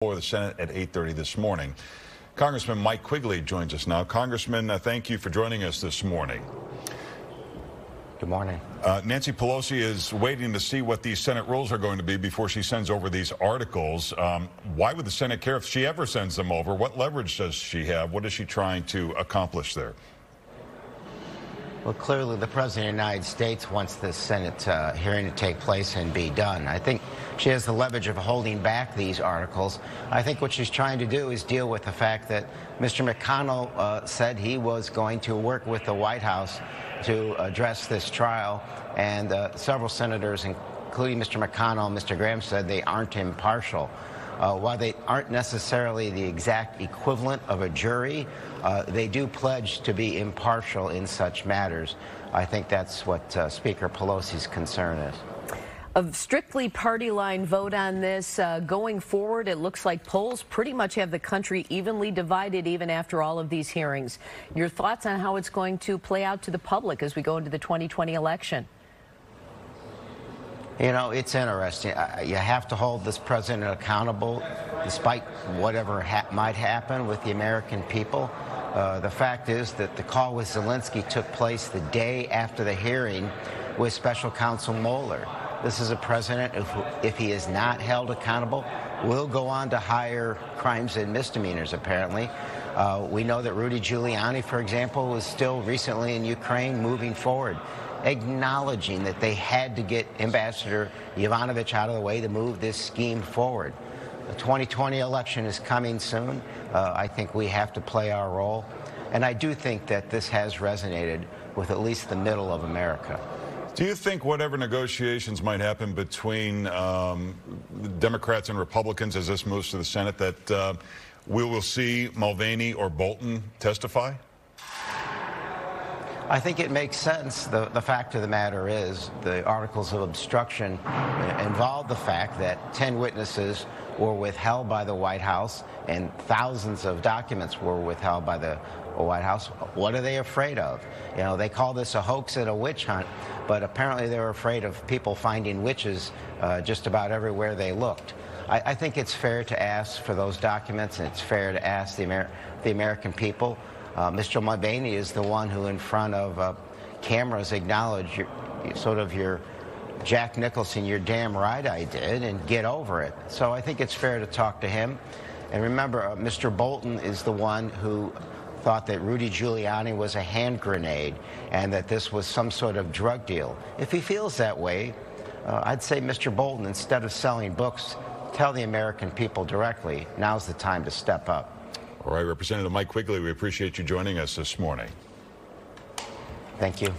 For the Senate at 8:30 this morning. Congressman Mike Quigley joins us now. Congressman, thank you for joining us this morning. Good morning. Nancy Pelosi is waiting to see what these Senate rules are going to be before she sends over these articles. Why would the Senate care if she ever sends them over? What leverage does she have? What is she trying to accomplish there? Well, clearly the President of the United States wants this Senate hearing to take place and be done. I think she has the leverage of holding back these articles. I think what she's trying to do is deal with the fact that Mr. McConnell said he was going to work with the White House to address this trial, and several senators, including Mr. McConnell and Mr. Graham, said they aren't impartial. While they aren't necessarily the exact equivalent of a jury, they do pledge to be impartial in such matters. I think that's what Speaker Pelosi's concern is. A strictly party line vote on this going forward. It looks like polls pretty much have the country evenly divided even after all of these hearings. Your thoughts on how it's going to play out to the public as we go into the 2020 election? You know, it's interesting. You have to hold this president accountable despite whatever might happen with the American people. The fact is that the call with Zelensky took place the day after the hearing with Special Counsel Mueller. This is a president who, if he is not held accountable, will go on to higher crimes and misdemeanors, apparently. We know that Rudy Giuliani, for example, was still recently in Ukraine moving forward, acknowledging that they had to get Ambassador Yovanovitch out of the way to move this scheme forward. The 2020 election is coming soon. I think we have to play our role. And I do think that this has resonated with at least the middle of America. Do you think whatever negotiations might happen between Democrats and Republicans as this moves to the Senate that we will see Mulvaney or Bolton testify? I think it makes sense. The fact of the matter is the articles of obstruction involve the fact that 10 witnesses were withheld by the White House and thousands of documents were withheld by the White House. What are they afraid of? You know, they call this a hoax and a witch hunt, but apparently they're afraid of people finding witches just about everywhere they looked. I think it's fair to ask for those documents, and it's fair to ask the American people. Mr. Mulvaney is the one who, in front of cameras, acknowledged your Jack Nicholson, you're damn right I did, and get over it. So I think it's fair to talk to him. And remember, Mr. Bolton is the one who thought that Rudy Giuliani was a hand grenade and that this was some sort of drug deal. If he feels that way, I'd say, Mr. Bolton, instead of selling books, tell the American people directly. Now's the time to step up. All right, Representative Mike Quigley, we appreciate you joining us this morning. Thank you.